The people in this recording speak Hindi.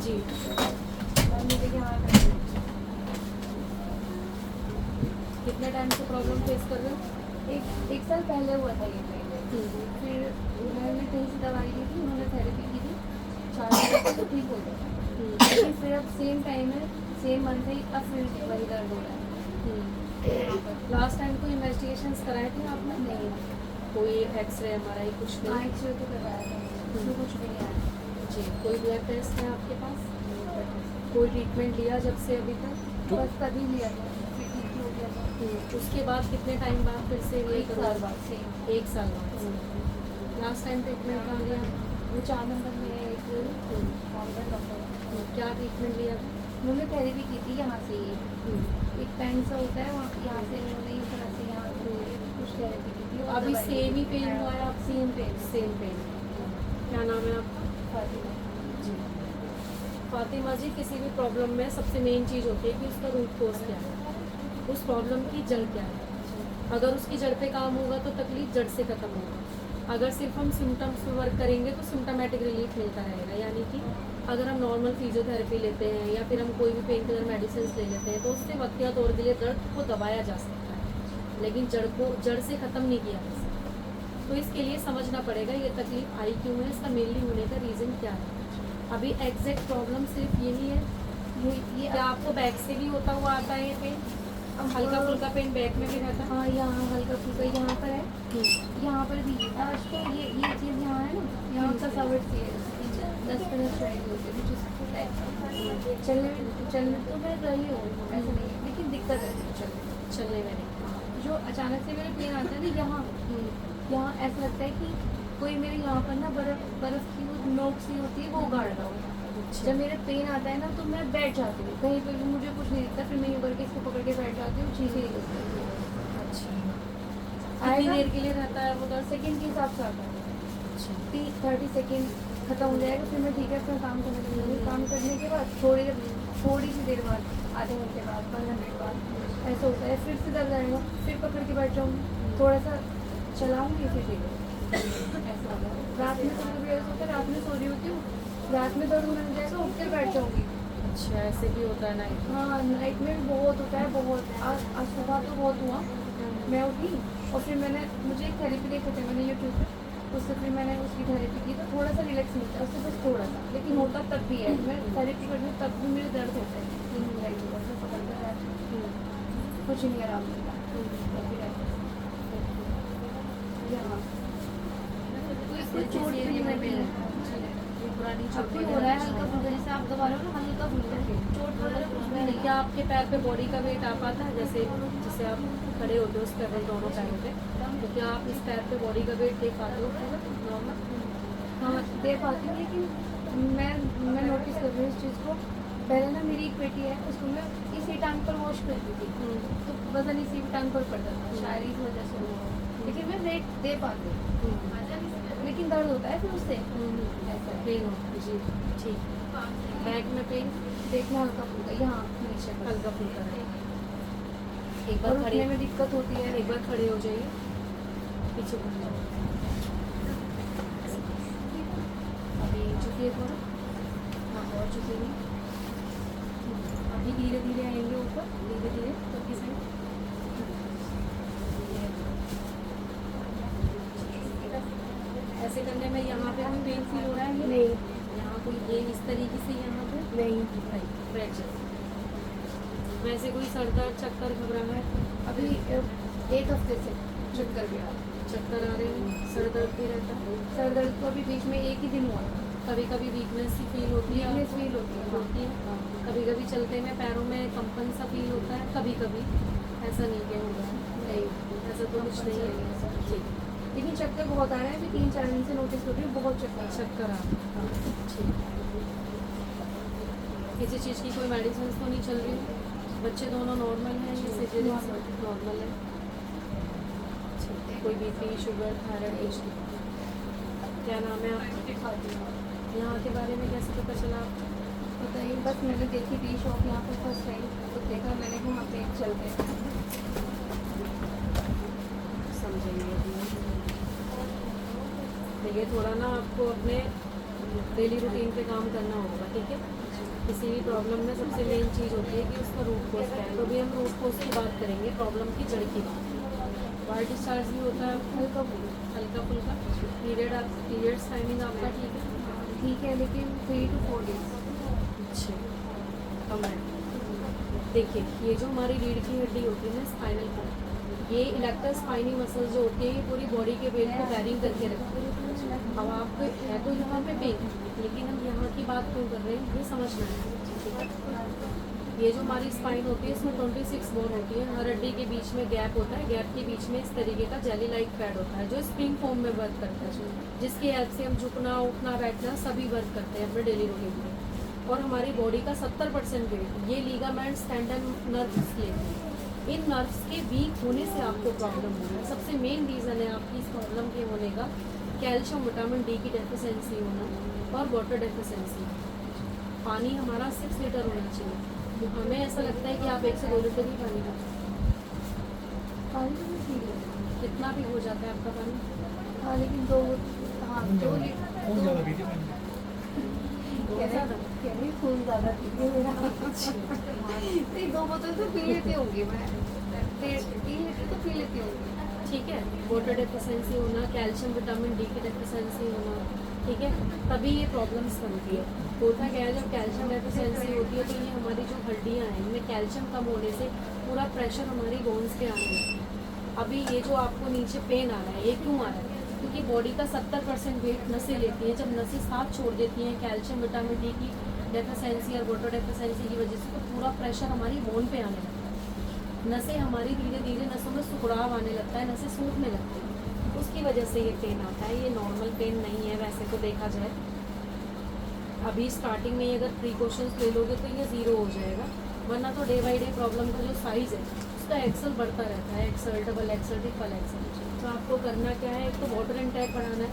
जी मुझे यहाँ पे कितने टाइम से प्रॉब्लम फेस कर रहे हो? एक साल पहले हुआ था ये पहले। फिर मैंने कहीं से दवाई ली थी, उन्होंने थेरेपी की थी, 4 महीने तो ठीक हो गया। लेकिन फिर अब सेम टाइम है, सेम मंथ है, अब फिर वही दर्द हो रहा है। लास्ट टाइम कोई इन्वेस्टिगेशंस कराए थे आपने? नहीं, कोई एक्सरे एमआरआई कुछ हाँ नहीं? एक्सरे तो करवाया था, उसमें कुछ भी नहीं आया। जी कोई ब्लड टेस्ट है आपके पास? कोई ट्रीटमेंट लिया जब से अभी तक? बस तभी लिया था, फिर ठीक हो गया था। उसके बाद कितने टाइम बाद फिर से ये 1 साल बाद सेम। 1 साल बाद? लास्ट टाइम ट्रीटमेंट कहाँ लिया? वो 4 नंबर में एक कॉम्बन डॉक्टर है, क्या ट्रीटमेंट लिया? उन्होंने थेरेपी की थी यहाँ से ही, एक पेन सा होता है वहाँ, यहाँ से उन्होंने इस तरह से यहाँ कुछ थेरेपी की थी। और अभी दवाई सेम ही दी थी। पेन हुआ है आप? Same pain. Same pain. क्या नाम है आपका? फातिमा। जी फातिमा जी, किसी भी प्रॉब्लम में सबसे मेन चीज़ होती है कि उसका रूट कोज क्या है, उस प्रॉब्लम की जड़ क्या है। अगर उसकी जड़ पे काम होगा तो तकलीफ जड़ से ख़त्म होगा। अगर सिर्फ हम सिम्टम्स पे वर्क करेंगे तो सिम्टोमेटिक रिलीफ मिलता रहेगा। यानी कि अगर हम नॉर्मल फिजियोथेरेपी लेते हैं या फिर हम कोई भी पेन किलर मेडिसिन ले लेते हैं तो उससे वक्तिया तौर के लिए दर्द को दबाया जा सकता है, लेकिन जड़ से ख़त्म नहीं किया जा सकता। तो इसके लिए समझना पड़ेगा ये तकलीफ आई क्यों है, इसका मेनली होने का रीज़न क्या है। अभी एग्जैक्ट प्रॉब्लम सिर्फ यही है। ये क्या आपको बैक से भी होता हुआ आता है ये पेन? हल्का फुल्का पेन बैक में भी रहता है? हाँ, यहाँ हल्का फुल्का यहाँ पर है, यहाँ पर भी। आज तो ये चीज़ यहाँ है ना, यहाँ कसावट सी है, 10 मिनट चाहिए होती है, चलने तो मैं रही हूँ, ऐसा नहीं है, लेकिन दिक्कत है चलने में नहीं। जो अचानक से मेरे पेन आता है ना यहाँ ऐसा लगता है कि कोई मेरे यहाँ पर ना बर्फ की वो नोक सी होती है, वो उगाड़ रहा हो। जब मेरे पेन आता है ना तो मैं बैठ जाती हूँ कहीं पर भी, मुझे कुछ नहीं दिखता, फिर मैं यूँ करके इसको पकड़ के बैठ जाती हूँ, चीज़ें निकलती हैं। अच्छा, कितनी आएगा देर के लिए रहता है वो दर्द? सेकेंड के हिसाब से आता है, 30 सेकेंड खत्म हो जाएगा, फिर मैं ठीक है अपना काम करने लगूँगी। काम करने के बाद थोड़ी सी देर बाद, आधे घंटे बाद, 15 मिनट बाद ऐसा होता है, फिर से दर्द आएगा, फिर पकड़ के बैठ जाऊँगी, थोड़ा सा चलाऊँगी, फिर ठीक है। ऐसा होता है। रात में तो मुझे ऐसा होता है, रात में सो रही होती हूँ, रात में दर्द होने लग जाएगा, उठ कर बैठ जाऊँगी। अच्छा, ऐसे भी होता है नाइट? हाँ, नाइट में भी बहुत होता है, बहुत। आज सुबह तो बहुत हुआ, मैं उठी और फिर मुझे एक थेरेपी देखे थे मैंने यूट्यूब पे, उससे फिर मैंने उसकी थेरेपी की तो थोड़ा सा रिलैक्स मिलता है उससे, बस थोड़ा सा, लेकिन होता तब भी है। मैं थेरेपी करती हूँ तब भी मेरे दर्द होता है, कुछ नहीं आराम मिलता। चोट भी नहीं लगी है, अब भी हो रहा है हल्का फुल्का, जैसे आप दबा रहे हो ना हल्का फुल्का, चोट वगैरह कुछ भी नहीं। क्या आपके पैर पे बॉडी का वेट आ पाता है? जैसे आप खड़े होते हो उस पैर दोनों पैरों पे, तो क्या आप इस पैर पे बॉडी का वेट दे पाते हो नॉर्मल? हाँ, दे पाती हूँ, लेकिन मैं नोटिस कर रही हूँ इस चीज़ को। पहले ना मेरी एक बेटी है, उसको मैं इसी टांग पर वॉश करती थी, तो वजन इसी टांग पर पड़ता था, शायद इस वजह से हुआ, लेकिन मैं वेट दे पाती हूँ, लेकिन दर्द होता है फिर उससे ऐसा पेन हो जी, ठीक। बैक में पेन देखना हल्का फुल्का, यहाँ नीचे पर। हल्का फुल्का है। एक और बार खड़े उठने में दिक्कत होती है। एक बार खड़े हो जाइए, पीछे घूम जाओ, अभी झुकिए थोड़ा, हाँ और झुकिए। अभी धीरे धीरे आएंगे ऊपर, धीरे धीरे सबकी साइड। ऐसे करने में यहाँ पे भी पेन फील हो रहा है? नहीं यहाँ कोई ये इस तरीके से यहाँ पे नहीं, फ्रैक्चर, वैसे कोई सर दर्द, चक्कर, घबराहट? अभी 1 हफ्ते से चक्कर भी आ रहा है। चक्कर आ रहे हैं, सर दर्द भी रहता है? सर दर्द तो अभी बीच में एक ही दिन हुआ, कभी कभी वीकनेस सी फील होती है? वीकनेस फील होती है। कभी कभी चलते में पैरों में कंपन सा फील होता है? कभी कभी, ऐसा नहीं कि होगा? नहीं, ऐसा तो कुछ नहीं है। ठीक, लेकिन चक्कर बहुत आ रहे हैं, अभी 3-4 दिन से नोटिस कर रही हूँ, बहुत चक्कर आ रहा है। ठीक, किसी चीज़ की कोई मेडिसिन तो नहीं चल रही? बच्चे दोनों नॉर्मल हैं? जैसे नॉर्मल है? कोई बीपी, शुगर, थायराइड कुछ नहीं? क्या नाम है आपका? यहाँ के बारे में कैसे पता चला आपको? बताइए। बस मैंने देखी थी शॉप यहाँ पर फर्स्ट टाइम, तो देखा मैंने कि वहाँ पे चलते हैं। समझेंगे देखिए, थोड़ा ना आपको अपने डेली रूटीन पे काम करना होगा, ठीक है। किसी भी प्रॉब्लम में सबसे मेन चीज़ होती है कि उसका रूट कोज क्या है। तो अभी हम रूट कोज की बात करेंगे, प्रॉब्लम की जड़ की बात। वाइट डिस्चार्ज भी होता है हल्का हल्का फुल्का। पीरियड्स टाइमिंग आपका ठीक है? ठीक है, लेकिन 3 to 4 days। अच्छा, कम है। देखिए, ये जो हमारी रीढ़ की हड्डी होती है ना, स्पाइनल कॉर्ड, ये इलेक्टर स्पाइनी मसल्स जो होती है, ये पूरी बॉडी के वेट को कैरिंग करके रखती है। अब आपको है तो यहाँ पे पेन, लेकिन हम यहाँ की बात क्यों कर रहे हैं ये समझना है, ठीक है। ये जो हमारी स्पाइन होती है, इसमें 26 बोन होती है। हर हड्डी के बीच में गैप होता है, गैप के बीच में इस तरीके का जेली लाइक पैड होता है जो स्प्रिंग फॉर्म में वर्क करता है, जिसकी हेल्प से हम झुकना, उठना, बैठना सभी वर्क करते हैं अपने डेली रूटीन में। और हमारी बॉडी का 70% वेट ये लीगामेंट्स, टेंडन, नर्व्स लेते हैं। इन नर्व्स के वीक होने से आपको प्रॉब्लम हो रही है। सबसे मेन रीज़न है आपकी इस प्रॉब्लम के होने का कैल्शियम, विटामिन डी की डेफिशिएंसी होना और वाटर डेफिशिएंसी। पानी हमारा 6 लीटर होना चाहिए। तो हमें ऐसा लगता है कि आप 1 से 2 लीटर ही पानी पीते हैं। पानी तो मैं पी लेती हूँ। कितना भी हो जाता है आपका पानी? हाँ, लेकिन 2 लीटर बहुत ज़्यादा पीती है पानी। बहुत ज़्यादा। कह रही खून ज़्यादा पीती है मेरा। नहीं, 2 बोतल तो पी लेती होंगी मैं, 3 लीटर तो पी लेती होंगी। ठीक है, वाटर डेफिशिएंसी होना, कैल्शियम, विटामिन डी की डेफिशिएंसी होना, ठीक है, तभी ये प्रॉब्लम्स बनती है। होता क्या है, जब कैल्शियम डेफिशिएंसी होती है तो ये हमारी जो हड्डियाँ हैं, इनमें कैल्शियम कम होने से पूरा प्रेशर हमारी बोन्स पे आने लगता है। अभी ये जो आपको नीचे पेन आ रहा है, ये क्यों आ रहा है? क्योंकि बॉडी का 70% वेट नसें लेती हैं। जब नसें साथ छोड़ देती हैं कैल्शियम, विटामिन डी की डेफिशिएंसी और वाटर डेफिशिएंसी की वजह से, तो पूरा प्रेशर हमारी बोन पे आने लगता है। नसें हमारी धीरे धीरे, नसों में सुखड़ाव आने लगता है, नसें सूखने लगती हैं, उसकी वजह से ये पेन आता है। ये नॉर्मल पेन नहीं है वैसे तो देखा जाए। अभी स्टार्टिंग में ही अगर प्रिकॉशंस ले लोगे तो ये ज़ीरो हो जाएगा, वरना तो डे बाई डे प्रॉब्लम का जो साइज़ है उसका एक्सेल बढ़ता रहता है, axel, double axel, triple axel. तो आपको करना क्या है, एक तो वाटर इंटेक बढ़ाना है,